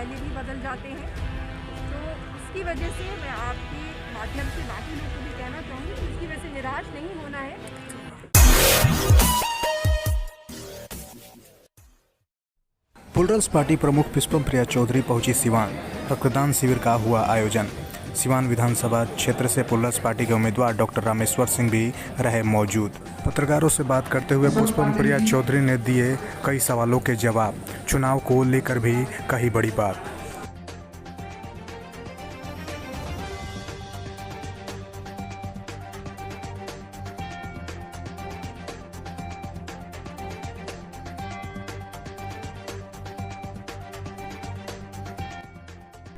पहले भी बदल जाते हैं। तो इसकी वजह से मैं आपके माध्यम से बाकी लोगों को भी कहना चाहूँगी कि इसकी वजह से निराश नहीं होना है। प्लूरल्स पार्टी प्रमुख पुष्पम प्रिया चौधरी पहुंची सिवान। रक्तदान शिविर का हुआ आयोजन। सिवान विधानसभा क्षेत्र से प्लूरल्स पार्टी के उम्मीदवार डॉक्टर रामेश्वर सिंह भी रहे मौजूद। पत्रकारों से बात करते हुए पुष्पम प्रिया चौधरी ने दिए कई सवालों के जवाब। चुनाव को लेकर भी कही बड़ी बात।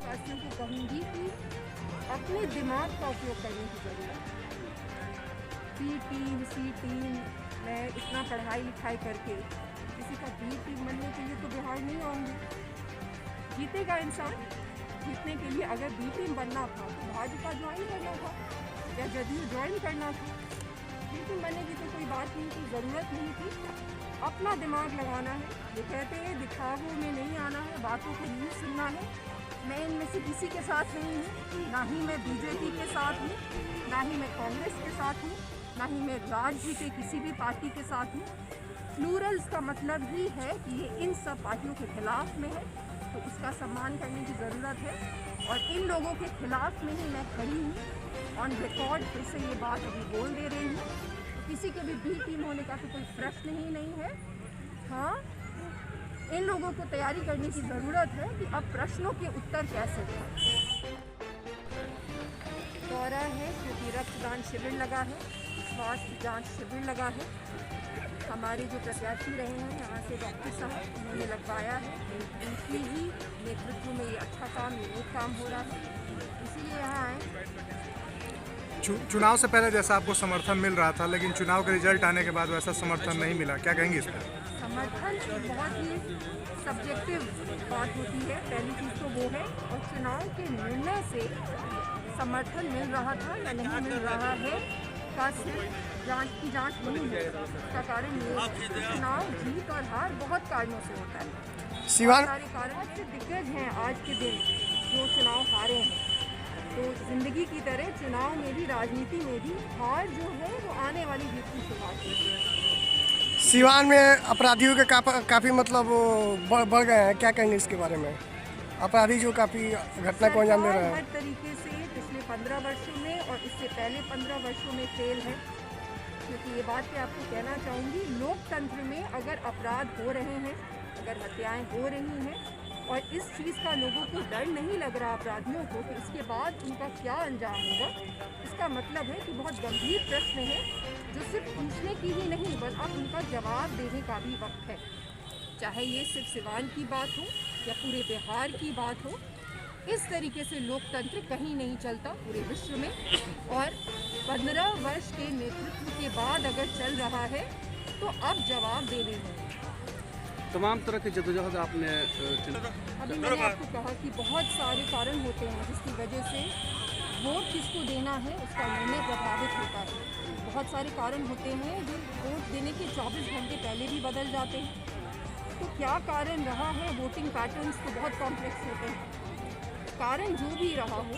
वासियों को कहूँगी कि अपने दिमाग का उपयोग करने की ज़रूरत है। बी टीम सी टीम मैं इतना पढ़ाई लिखाई करके किसी का बी टीम बनने के लिए तो बिहार नहीं आऊँगी। जीतेगा इंसान। जीतने के लिए अगर बी टीम बनना था तो भाजपा ज्वाइन करना था या जदयू ज्वाइन करना था। बी टीम बनने की तो कोई बात नहीं थी, ज़रूरत नहीं थी। अपना दिमाग लगाना है। ये कहते हैं दिखावों में नहीं आना है, बातों को नहीं सुनना है। मैं इनमें से किसी के साथ नहीं हूँ, ना ही मैं बीजेपी के साथ हूँ, ना ही मैं कांग्रेस के साथ हूँ, ना ही मैं राज्य के किसी भी पार्टी के साथ हूँ। प्लूरल्स का मतलब ही है कि ये इन सब पार्टियों के खिलाफ में है, तो उसका सम्मान करने की ज़रूरत है। और इन लोगों के खिलाफ में ही मैं खड़ी हूँ। ऑन रिकॉर्ड फिर से ये बात अभी बोल दे रही हूँ। तो किसी के भी बी टीम होने का तो कोई प्रश्न ही नहीं है। हाँ, इन लोगों को तैयारी करने की ज़रूरत है कि अब प्रश्नों के उत्तर कैसे दें। दौरा है क्योंकि रक्तदान शिविर लगा है, स्वास्थ्य जांच शिविर लगा है। हमारे जो प्रत्याशी रहे हैं यहाँ से डॉक्टर साहब, उन्होंने लगवाया है। उनकी ही नेतृत्व में ये अच्छा काम, ये काम हो रहा है, इसीलिए यहाँ आए। चुनाव से पहले जैसा आपको समर्थन मिल रहा था, लेकिन चुनाव के रिजल्ट आने के बाद वैसा समर्थन नहीं मिला, क्या कहेंगे इस पर? समर्थन एक बहुत ही सब्जेक्टिव बात होती है। पहली चीज़ तो वो है, और चुनाव के निर्णय से समर्थन मिल रहा था या नहीं मिल रहा है का सिर्फ जांच नहीं है। इसका कारण ये है कि चुनाव जीत और हार बहुत कारणों से होता है। सिवान सारे कारण से दिग्गज हैं आज के दिन जो चुनाव हारे हैं। तो जिंदगी की तरह चुनाव में भी, राजनीति में भी हार जो है वो आने वाली जीत की शुरुआत है। सिवान में अपराधियों के काफ़ी मतलब बढ़ गए हैं, क्या कहेंगे इसके बारे में? अपराधी जो काफ़ी घटना को अंजाम दे रहे हैं। हर तरीके से पिछले 15 वर्षों में और इससे पहले 15 वर्षों में फेल है। क्योंकि ये बात मैं आपको कहना चाहूँगी, लोकतंत्र में अगर अपराध हो रहे हैं, अगर हत्याएं हो रही हैं और इस चीज़ का लोगों को डर नहीं लग रहा अपराधियों को, तो इसके बाद उनका क्या अंजाम होगा, इसका मतलब है कि बहुत गंभीर प्रश्न है जो सिर्फ पूछने की ही नहीं बल्कि अब उनका जवाब देने का भी वक्त है। चाहे ये सिर्फ सिवान की बात हो या पूरे बिहार की बात हो, इस तरीके से लोकतंत्र कहीं नहीं चलता पूरे विश्व में। और 15 वर्ष के नेतृत्व के बाद अगर चल रहा है तो अब जवाब देने होंगे। तमाम तरह की जदोजहद आपने अभी मैंने आपको कहा कि बहुत सारे कारण होते हैं जिसकी वजह से वोट किसको देना है उसका निर्णय प्रभावित होता है। बहुत सारे कारण होते हैं जो वोट देने के 24 घंटे पहले भी बदल जाते हैं। तो क्या कारण रहा है, वोटिंग पैटर्न्स तो बहुत कॉम्प्लेक्स होते हैं। कारण जो भी रहा हो,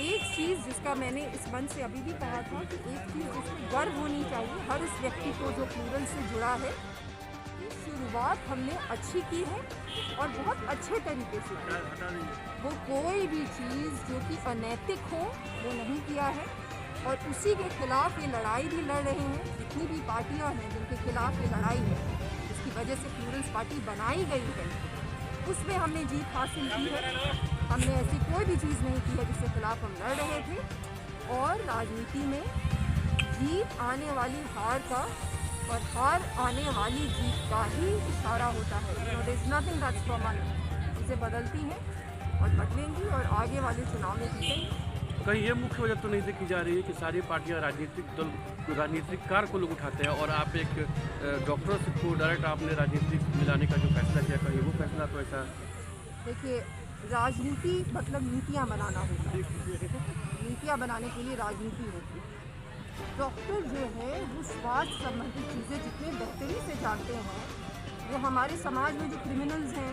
एक चीज़ जिसका मैंने इस मंच से अभी भी कहा था कि एक चीज़ जिसको गर्व होनी चाहिए हर उस व्यक्ति को जो प्लूरल से जुड़ा है, शुरुआत हमने अच्छी की है और बहुत अच्छे तरीके से की है। वो कोई भी चीज़ जो कि अनैतिक हो वो नहीं किया है, और उसी के खिलाफ ये लड़ाई भी लड़ रहे हैं। जितनी भी पार्टियां हैं जिनके खिलाफ ये लड़ाई है, जिसकी वजह से प्लूरल्स पार्टी बनाई गई है, उसमें हमने जीत हासिल की है। हमने ऐसी कोई भी चीज़ नहीं की है जिसके खिलाफ हम लड़ रहे थे। और राजनीति में जीत आने वाली हार का और हार आने वाली जीत का ही इशारा होता है। There is nothing that's permanent. चीज़ें बदलती हैं और बदलेंगी और आगे वाले चुनाव में जीतेंगी। कहीं ये मुख्य वजह तो नहीं देखी जा रही है कि सारी पार्टियां राजनीतिक दल, राजनीतिक कार को लोग उठाते हैं और आप एक डॉक्टर को डायरेक्ट आपने राजनीतिक मिलाने का जो फैसला किया, कहीं वो फैसला तो ऐसा? देखिए, राजनीति मतलब नीतियाँ बनाना होता है। नीतियाँ बनाने के लिए राजनीति होती है। डॉक्टर जो है वो स्वास्थ्य संबंधी चीज़ें जितने बेहतरी से जानते हैं वो हमारे समाज में जो क्रिमिनल्स हैं,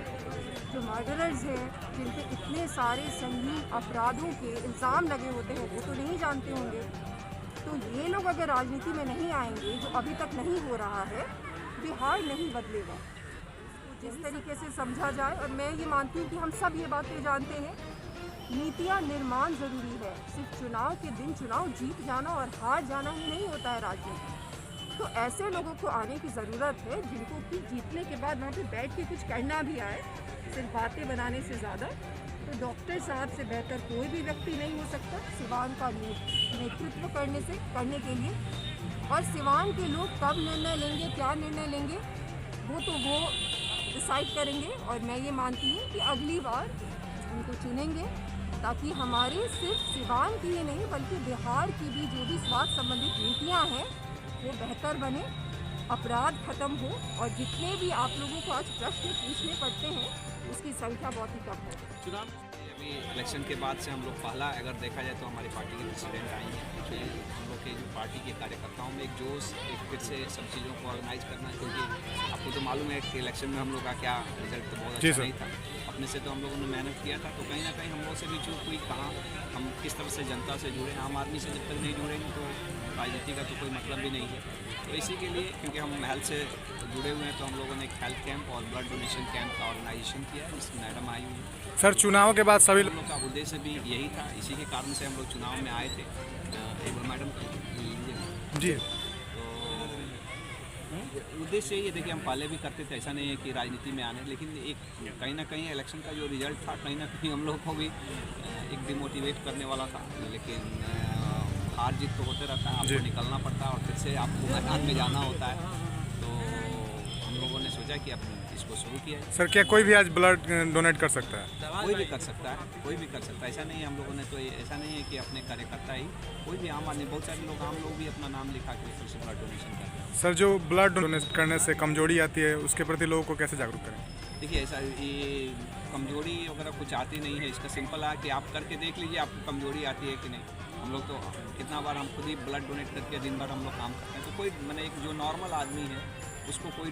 जो मर्डरर्स हैं, जिन पे इतने सारे संगीन अपराधों के इल्ज़ाम लगे होते हैं, वो तो नहीं जानते होंगे। तो ये लोग अगर राजनीति में नहीं आएंगे, जो अभी तक नहीं हो रहा है, बिहार नहीं बदलेगा। जिस तरीके से समझा जाए, और मैं ये मानती हूँ कि हम सब ये बातें जानते हैं, नीतियाँ निर्माण ज़रूरी है। सिर्फ चुनाव के दिन चुनाव जीत जाना और हार जाना ही नहीं होता है राजनीति। तो ऐसे लोगों को आने की ज़रूरत है जिनको कि जीतने के बाद वहाँ पे बैठ के कुछ करना भी आए, सिर्फ बातें बनाने से ज़्यादा। तो डॉक्टर साहब से बेहतर कोई भी व्यक्ति नहीं हो सकता सिवान का नेतृत्व करने के लिए। और सिवान के लोग कब निर्णय लेंगे, क्या निर्णय लेंगे, वो डिसाइड करेंगे। और मैं ये मानती हूँ कि अगली बार उनको चुनेंगे, ताकि हमारे सिर्फ सिवान की ही नहीं बल्कि बिहार की भी जो भी स्वास्थ्य संबंधित नीतियाँ हैं वो बेहतर बने, अपराध खत्म हो, और जितने भी आप लोगों को आज प्रश्न पूछने पड़ते हैं उसकी संख्या बहुत ही कम है। चुनाव अभी इलेक्शन के बाद से हम लोग पहला अगर देखा जाए तो हमारी पार्टी के प्रेसिडेंट आई हैं। एक्चुअली हम लोग के जो पार्टी के कार्यकर्ताओं में एक जोश, एक फिर से सब चीज़ों को ऑर्गेनाइज करना, क्योंकि आपको तो मालूम है कि इलेक्शन में हम लोग का क्या रिजल्ट तो बहुत अच्छा नहीं था। अपने से तो हम लोगों ने मेहनत किया था, तो कहीं ना कहीं हम लोग से भी चूक हुई। कहाँ हम किस तरह से जनता से जुड़े, आम आदमी से जब तक नहीं जुड़ेंगे तो राजनीति का तो कोई मतलब भी नहीं है। तो इसी के लिए, क्योंकि हम हेल्थ से जुड़े हुए हैं, तो हम लोगों ने एक हेल्थ कैंप और ब्लड डोनेशन कैंप का ऑर्गेनाइजेशन किया, जिसमें मैडम आई हुई है। सर, चुनाव के बाद सभी हम लोग का उद्देश्य भी यही था, इसी के कारण से हम लोग चुनाव में आए थे। एक बार मैडम जी, तो उद्देश्य यही है। देखिए, हम पहले भी करते थे, ऐसा नहीं है कि राजनीति में आने, लेकिन एक कहीं ना कहीं इलेक्शन का जो रिजल्ट था, कहीं ना कहीं हम लोग को भी एक डिमोटिवेट करने वाला था। लेकिन हार जीत तो होते रहता है, आपको निकलना पड़ता है और फिर से आपको मैदान में जाना होता है। तो हम लोगों ने सोचा कि अब इसको शुरू किया है। सर, क्या कोई भी आज ब्लड डोनेट कर सकता है? कोई भी कर सकता है, कोई भी कर सकता है, ऐसा नहीं है। हम लोगों ने तो ऐसा नहीं है कि अपने कार्यकर्ता ही, कोई भी आम आदमी, बहुत सारे लोग, आम लोग भी अपना नाम लिखा के फिर से ब्लड डोनेशन करते हैं। सर, जो ब्लड डोनेट करने से कमजोरी आती है, उसके प्रति लोगों को कैसे जागरूक करें? देखिए, ऐसा ये कमजोरी वगैरह कुछ आती नहीं है। इसका सिंपल है कि आप करके देख लीजिए आपको कमजोरी आती है कि नहीं। हम लोग तो कितना बार हम खुद ही ब्लड डोनेट करके दिन भर हम लोग काम करते हैं, तो कोई मैंने एक जो नॉर्मल आदमी है उसको कोई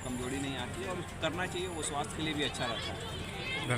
कमजोरी नहीं आती है, और करना चाहिए, वो स्वास्थ्य के लिए भी अच्छा रहता है।